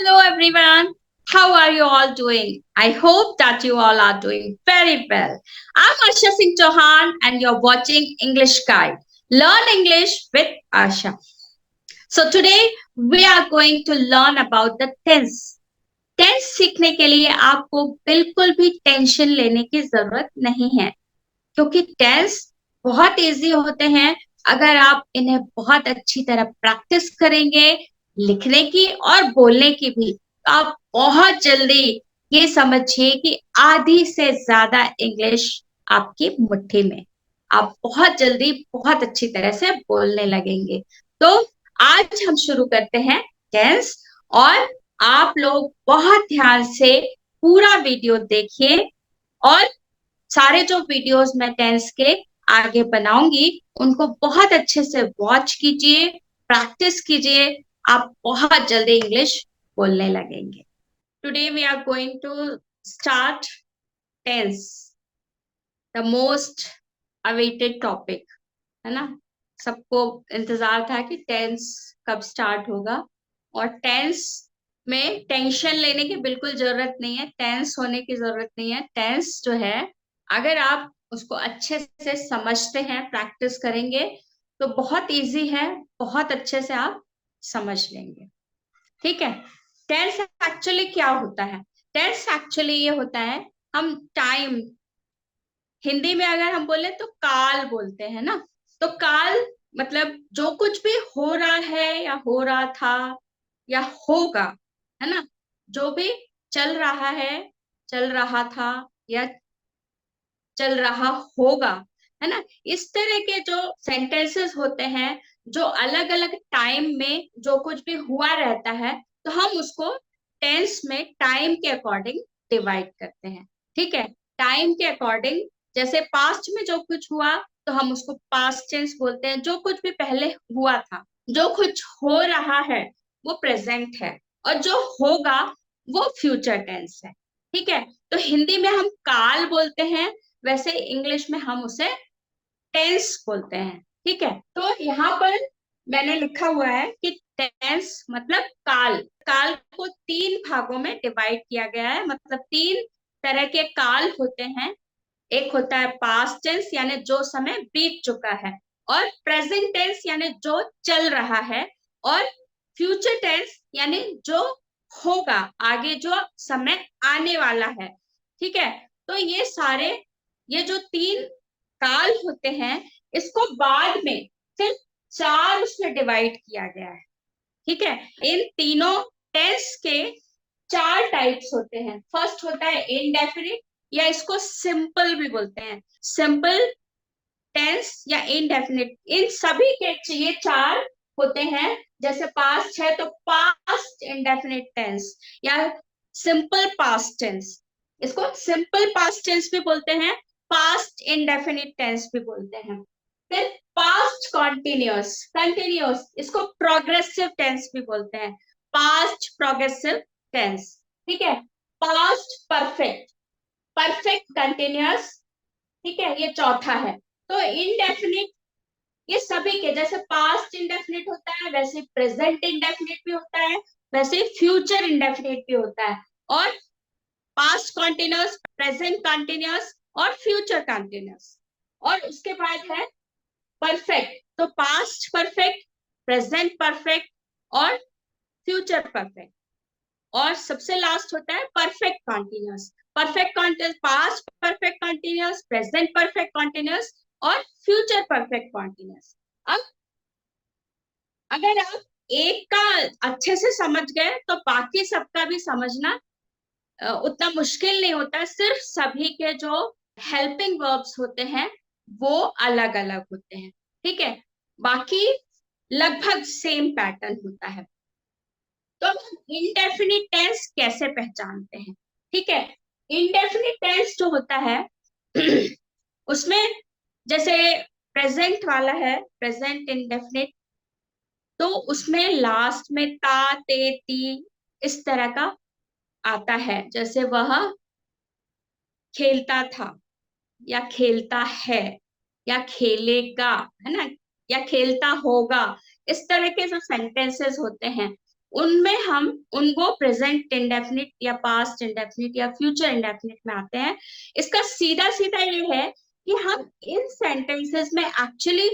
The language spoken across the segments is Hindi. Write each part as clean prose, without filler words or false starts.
Hello everyone. How are you all doing? I hope that you all are doing very well. I'm Asha Singh Chauhan and you're watching English Guide. Learn English with Asha. So today we are going to learn about the tense. Tense सीखने के लिए आपको बिल्कुल भी टेंशन लेने की जरूरत नहीं है क्योंकि टेंस बहुत इजी होते हैं अगर आप इन्हें बहुत अच्छी तरह प्रैक्टिस करेंगे लिखने की और बोलने की भी तो आप बहुत जल्दी ये समझिए कि आधी से ज्यादा इंग्लिश आपकी मुट्ठी में आप बहुत जल्दी बहुत अच्छी तरह से बोलने लगेंगे। तो आज हम शुरू करते हैं टेंस और आप लोग बहुत ध्यान से पूरा वीडियो देखिए और सारे जो वीडियोस मैं टेंस के आगे बनाऊंगी उनको बहुत अच्छे से वॉच कीजिए, प्रैक्टिस कीजिए, आप बहुत जल्दी इंग्लिश बोलने लगेंगे। Today we are going to start tense, the most awaited topic, है ना। सबको इंतजार था कि टेंस कब स्टार्ट होगा और टेंस में टेंशन लेने की बिल्कुल जरूरत नहीं है, टेंस होने की जरूरत नहीं है। टेंस जो है अगर आप उसको अच्छे से समझते हैं, प्रैक्टिस करेंगे तो बहुत इजी है, बहुत अच्छे से आप समझ लेंगे। ठीक है। टेंस एक्चुअली क्या होता है? टेंस एक्चुअली ये होता है, हम टाइम, हिंदी में अगर हम बोले तो काल बोलते हैं ना। तो काल मतलब जो कुछ भी हो रहा है या हो रहा था या होगा, है ना, जो भी चल रहा है, चल रहा था या चल रहा होगा, है ना। इस तरह के जो सेंटेंसेस होते हैं जो अलग अलग टाइम में जो कुछ भी हुआ रहता है तो हम उसको टेंस में टाइम के अकॉर्डिंग डिवाइड करते हैं। ठीक है। टाइम के अकॉर्डिंग, जैसे पास्ट में जो कुछ हुआ तो हम उसको पास्ट टेंस बोलते हैं, जो कुछ भी पहले हुआ था। जो कुछ हो रहा है वो प्रेजेंट है और जो होगा वो फ्यूचर टेंस है। ठीक है। तो हिंदी में हम काल बोलते हैं, वैसे इंग्लिश में हम उसे टेंस बोलते हैं। ठीक है। तो यहाँ पर मैंने लिखा हुआ है कि टेंस मतलब काल। काल को तीन भागों में डिवाइड किया गया है, मतलब तीन तरह के काल होते हैं। एक होता है पास्ट टेंस यानी जो समय बीत चुका है, और प्रेजेंट टेंस यानी जो चल रहा है, और फ्यूचर टेंस यानी जो होगा, आगे जो समय आने वाला है। ठीक है। तो ये सारे, ये जो तीन काल होते हैं इसको बाद में सिर्फ चार उसमें डिवाइड किया गया है। ठीक है। इन तीनों टेंस के चार टाइप्स होते हैं। फर्स्ट होता है इनडेफिनिट, या इसको सिंपल भी बोलते हैं। सिंपल टेंस या इनडेफिनिट, इन सभी के ये चार होते हैं। जैसे पास्ट है तो पास्ट इनडेफिनिट टेंस या सिंपल पास्ट टेंस, इसको सिंपल पास्ट टेंस भी बोलते हैं, पास्ट इनडेफिनिट टेंस भी बोलते हैं। फिर पास्ट कॉन्टिन्यूअस, कंटिन्यूअस, इसको प्रोग्रेसिव टेंस भी बोलते हैं, पास्ट प्रोग्रेसिव टेंस। ठीक है। Past perfect, perfect continuous. ठीक है, ये चौथा है। तो इनडेफिनिट, ये सभी के जैसे पास्ट इंडेफिनिट होता है वैसे प्रेजेंट इंडेफिनिट भी होता है, वैसे फ्यूचर इंडेफिनिट भी होता है, और पास्ट कॉन्टिन्यूअस, प्रेजेंट कॉन्टिन्यूअस और फ्यूचर कॉन्टिन्यूअस। और उसके बाद है परफेक्ट, तो पास्ट परफेक्ट, प्रेजेंट परफेक्ट और फ्यूचर परफेक्ट। और सबसे लास्ट होता है perfect continuous. Perfect continuous, past perfect continuous, present perfect continuous और फ्यूचर परफेक्ट कॉन्टिन्यूअस। अब अगर आप एक का अच्छे से समझ गए तो बाकी सबका भी समझना उतना मुश्किल नहीं होता। सिर्फ सभी के जो हेल्पिंग वर्ब्स होते हैं वो अलग अलग होते हैं। ठीक है। बाकी लगभग सेम पैटर्न होता है। तो हम इनडेफिनिट टेंस कैसे पहचानते हैं? ठीक है। इनडेफिनिट टेंस जो होता है उसमें जैसे प्रेजेंट वाला है, प्रेजेंट इनडेफिनिट, तो उसमें लास्ट में ता ते ती इस तरह का आता है। जैसे वह खेलता था या खेलता है या खेलेगा, है ना, या खेलता होगा। इस तरह के जो सेंटेंसेस होते हैं उनमें हम उनको प्रेजेंट इंडेफिनिट या पास्ट इंडेफिनिट या फ्यूचर इंडेफिनिट में आते हैं। इसका सीधा सीधा ये है कि हम इन सेंटेंसेस में एक्चुअली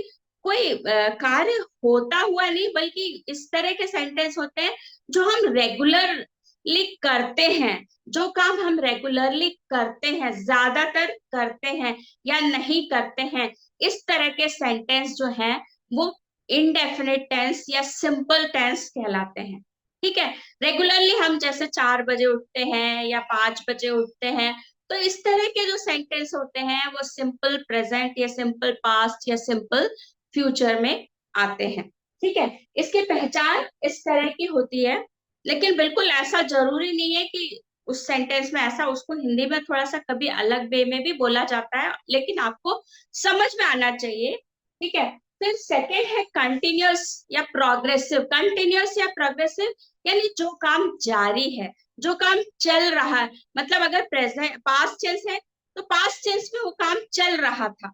कोई कार्य होता हुआ नहीं, बल्कि इस तरह के सेंटेंस होते हैं जो हम रेगुलरली करते हैं, जो काम हम रेगुलरली करते हैं, ज्यादातर करते हैं या नहीं करते हैं, इस तरह के सेंटेंस जो हैं वो इनडेफिनिट टेंस या सिंपल टेंस कहलाते हैं। ठीक है, रेगुलरली हम जैसे 4 बजे उठते हैं या 5 बजे उठते हैं, तो इस तरह के जो सेंटेंस होते हैं वो सिंपल प्रेजेंट या सिंपल पास्ट या सिंपल फ्यूचर में आते हैं। ठीक है, इसकी पहचान इस तरह की होती है, लेकिन बिल्कुल ऐसा जरूरी नहीं है कि उस सेंटेंस में ऐसा, उसको हिंदी में थोड़ा सा कभी अलग वे में भी बोला जाता है, लेकिन आपको समझ में आना चाहिए। ठीक है, फिर सेकेंड है कंटिन्यूअस या प्रोग्रेसिव। कंटिन्यूअस या प्रोग्रेसिव यानी जो काम जारी है, जो काम चल रहा है, मतलब अगर प्रेजेंट पास्ट टेंस है तो पास्ट टेंस में वो काम चल रहा था।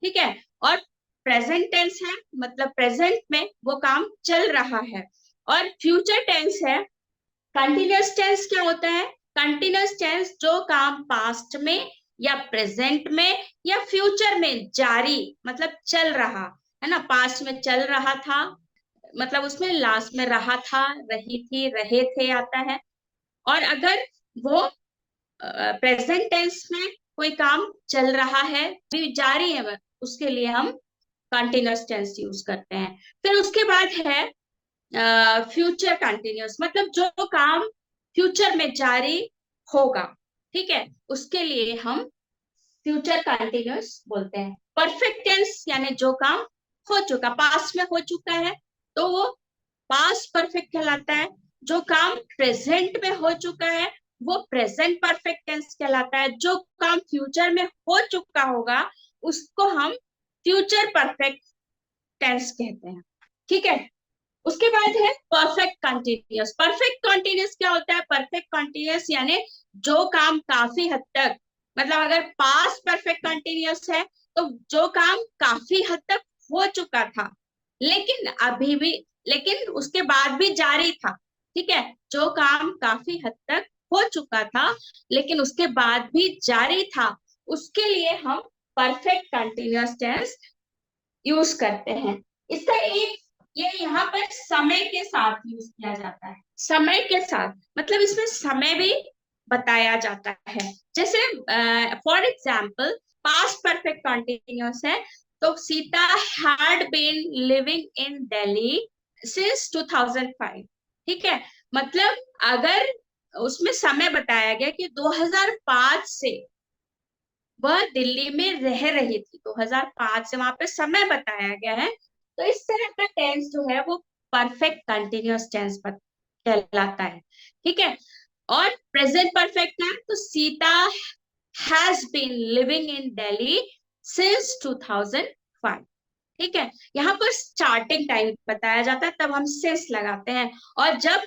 ठीक है, और प्रेजेंट टेंस है मतलब प्रेजेंट में वो काम चल रहा है। और फ्यूचर टेंस है। कंटिन्यूअस टेंस क्या होता है? कंटिन्यूअस टेंस जो काम पास्ट में या प्रेजेंट में या फ्यूचर में जारी मतलब चल रहा है ना, पास्ट में चल रहा था, मतलब उसमें लास्ट में रहा था, रही थी, रहे थे आता है। और अगर वो प्रेजेंट टेंस में कोई काम चल रहा है, भी जारी है, उसके लिए हम कंटिन्यूअस टेंस यूज करते हैं। फिर उसके बाद है फ्यूचर कंटिन्यूअस, मतलब जो काम फ्यूचर में जारी होगा। ठीक है, उसके लिए हम फ्यूचर कंटिन्यूअस बोलते हैं। परफेक्ट टेंस यानी जो काम हो चुका, पास्ट में हो चुका है, तो वो पास्ट परफेक्ट कहलाता है। जो काम प्रेजेंट में हो चुका है वो प्रेजेंट परफेक्ट टेंस कहलाता है। जो काम फ्यूचर में हो चुका होगा उसको हम फ्यूचर परफेक्ट टेंस कहते हैं। ठीक है, उसके बाद है परफेक्ट कंटिन्यूअस। परफेक्ट कंटिन्यूअस क्या होता है? परफेक्ट कंटिन्यूअस यानी जो काम काफी हद तक, मतलब अगर पास्ट परफेक्ट कंटिन्यूअस है तो जो काम काफी हद तक हो चुका था, लेकिन अभी भी, लेकिन उसके बाद भी जारी था। ठीक है, जो काम काफी हद तक हो चुका था लेकिन उसके बाद भी जारी था, उसके लिए हम परफेक्ट कंटिन्यूअस टेंस यूज करते हैं। इसका एक, ये यहाँ पर समय के साथ यूज किया जाता है। समय के साथ मतलब इसमें समय भी बताया जाता है। जैसे for example past perfect continuous है, तो Sita had been living in Delhi since 2005। ठीक है, मतलब अगर उसमें समय बताया गया कि 2005 से वह दिल्ली में रह रही थी, 2005 से वहां पे समय बताया गया है, तो इस तरह का टेंस जो है वो परफेक्ट कंटिन्यूअस टेंस कहलाता है। ठीक है, और प्रेजेंट परफेक्ट है तो Sita has been living in Delhi since 2005। ठीक है, यहाँ पर स्टार्टिंग टाइम बताया जाता है, तब हम सिंस लगाते हैं। और जब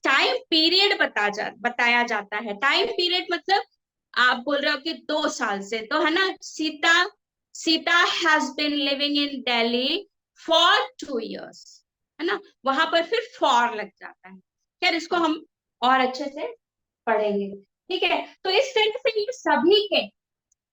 टाइम पीरियड बताया जाता है, टाइम पीरियड मतलब आप बोल रहे हो कि 2 साल से, तो है ना, Sita Sita has been living in Delhi for 2 years, है ना, वहां पर फिर फॉर लग जाता है। खैर इसको हम और अच्छे से पढ़ेंगे। ठीक है, तो इस तरह से ये सभी के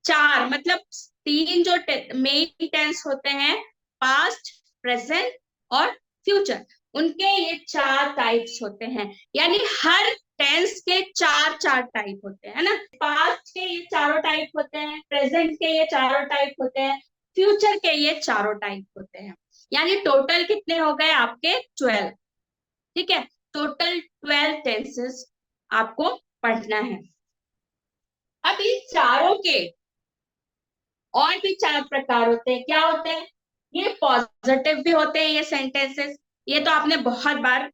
चार, मतलब तीन जो मेन टेंस होते हैं, पास्ट, प्रेजेंट और फ्यूचर, उनके ये 4 टाइप्स होते हैं। यानी हर टेंस के चार चार टाइप होते हैं, है ना। पास्ट के ये चारों टाइप होते हैं, प्रेजेंट के ये चारों टाइप होते हैं, फ्यूचर के ये चारों टाइप होते हैं। यानी टोटल कितने हो गए आपके? 12। ठीक है, टोटल 12 टेंसेस आपको पढ़ना है। अब इन चारों के और भी 4 प्रकार होते हैं। क्या होते हैं? ये पॉजिटिव भी होते हैं ये सेंटेंसेस। ये तो आपने बहुत बार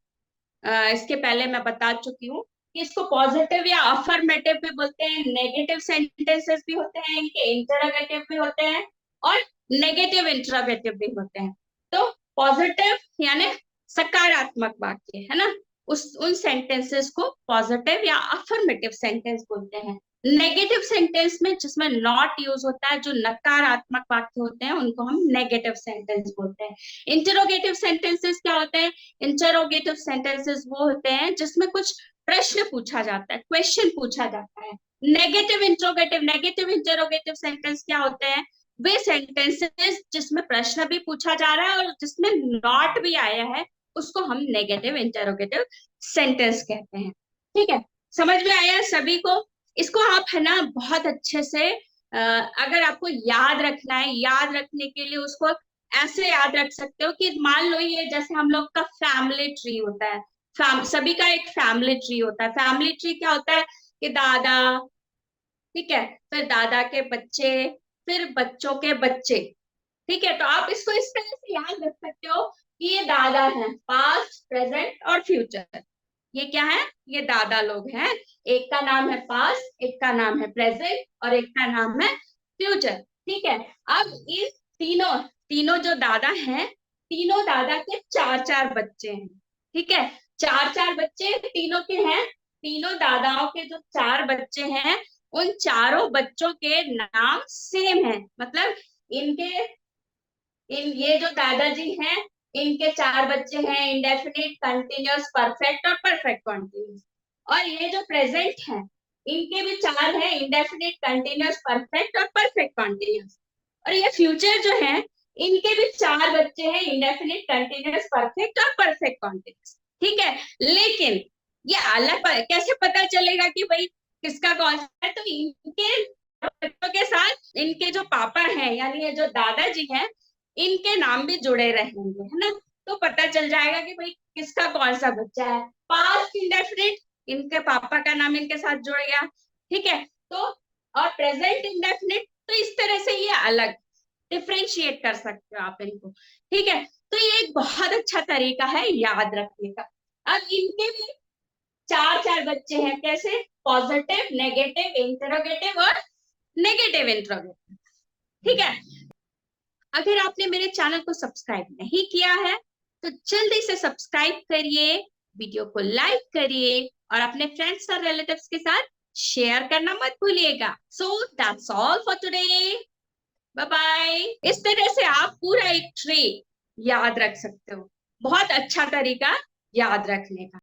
इसके पहले मैं बता चुकी हूँ कि इसको पॉजिटिव या अफर्मेटिव भी बोलते हैं। नेगेटिव सेंटेंसेस भी होते हैं, इनके इंटरोगेटिव भी होते हैं और नेगेटिव इंटरोगेटिव भी होते हैं। तो पॉजिटिव यानी सकारात्मक वाक्य, है ना, उस उन सेंटेंसेस को पॉजिटिव या अफर्मेटिव सेंटेंस बोलते हैं। नेगेटिव सेंटेंस में जिसमें नॉट यूज होता है, जो नकारात्मक वाक्य होते हैं, उनको हम नेगेटिव सेंटेंस बोलते हैं। इंटरोगेटिव सेंटेंसेस क्या होते हैं? इंटरोगेटिव सेंटेंसेस वो होते हैं जिसमें कुछ प्रश्न पूछा जाता है, क्वेश्चन पूछा जाता है। नेगेटिव इंटरोगेटिव सेंटेंस क्या होते हैं? वे सेंटेंसेस जिसमें प्रश्न भी पूछा जा रहा है और जिसमें नॉट भी आया है, उसको हम नेगेटिव इंटरोगेटिव सेंटेंस कहते हैं। ठीक है, समझ में आया सभी को? इसको आप है ना बहुत अच्छे से अगर आपको याद रखना है, याद रखने के लिए उसको ऐसे याद रख सकते हो कि मान लो ये जैसे हम लोग का फैमिली ट्री होता है। सभी का एक फैमिली ट्री होता है। फैमिली ट्री क्या होता है? कि दादा, ठीक है, फिर दादा के बच्चे, फिर बच्चों के बच्चे। ठीक है, तो आप इसको इस तरह से याद रख सकते हो कि ये दादा है, पास्ट प्रेजेंट और फ्यूचर। ये क्या है? ये दादा लोग हैं। एक का नाम है पास्ट, एक का नाम है प्रेजेंट और एक का नाम है फ्यूचर। ठीक है, अब इस तीनों तीनों जो दादा हैं, तीनों दादा के चार चार बच्चे हैं। ठीक है, चार चार बच्चे तीनों के हैं। तीनों दादाओं के जो चार बच्चे हैं, उन चारों बच्चों के नाम सेम है। मतलब इनके ये जो दादाजी हैं, इनके चार बच्चे हैं, इंडेफिनिट, कंटिन्यूअस, परफेक्ट और परफेक्ट कंटिन्यूअस। और ये जो प्रेजेंट है, इनके भी चार हैं, इंडेफिनिट, कंटिन्यूअस, परफेक्ट और परफेक्ट कंटिन्यूअस। और ये फ्यूचर जो है, इनके भी चार बच्चे हैं, इंडेफिनिट, कंटिन्यूअस, परफेक्ट और परफेक्ट कंटिन्यूअस। ठीक है, लेकिन ये अलग कैसे पता चलेगा कि भाई किसका कौन सा है? तो इनके बच्चों के साथ इनके जो पापा हैं, यानी ये जो दादाजी हैं, इनके नाम भी जुड़े रहेंगे, है ना? तो पता चल जाएगा कि भाई किसका कौन सा बच्चा है। पास्ट इंडेफिनिट, इनके पापा का नाम इनके साथ जुड़ गया। ठीक है, तो और प्रेजेंट इंडेफिनिट, तो इस तरह से ये अलग डिफ्रेंशिएट कर सकते हो आप इनको। ठीक है, तो ये एक बहुत अच्छा तरीका है याद रखने का। अब इनके भी चार चार बच्चे हैं, कैसे? पॉजिटिव, नेगेटिव, इंटरोगेटिव और नेगेटिव इंटरोगेटिव। ठीक है, अगर आपने मेरे चैनल को सब्सक्राइब नहीं किया है तो जल्दी से सब्सक्राइब करिए, वीडियो को लाइक करिए और अपने फ्रेंड्स और रिलेटिव्स के साथ शेयर करना मत भूलिएगा। So that's all for today. Bye bye. इस तरह से आप पूरा एक ट्री याद रख सकते हो। बहुत अच्छा तरीका याद रखने का।